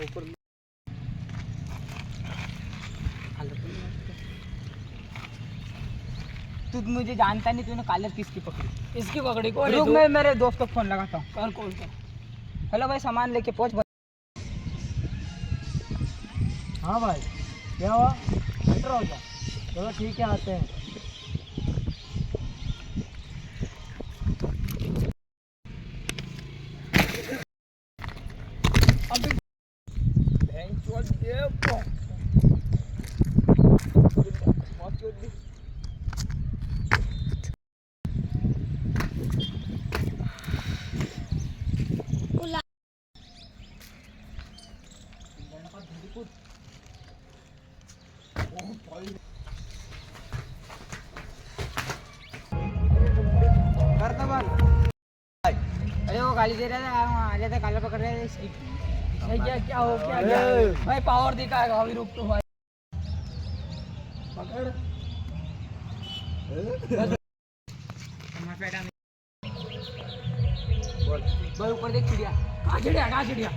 ऊपर तू मुझे जानता नहीं, तूने कॉलर किसकी पकड़ी? किसकी पकड़ी? कौन है रुक, तू? मैं मेरे दोस्त को फोन लगाता हूँ। कौन सा? हेलो भाई, सामान लेके पहुँच। हाँ भाई, क्या हुआ? एंटर हो गया। चलो ठीक है, आते हैं। अभी करता बंद। अरे वो गाली दे रहा था, आया था, कॉलर पकड़ रहे थे इसकी। भाई क्या हो क्या भाई? पावर दिखाएगा अभी, रुक तो भाई। पकड़। भाई ऊपर देख चिड़िया। कहाँ चिड़िया?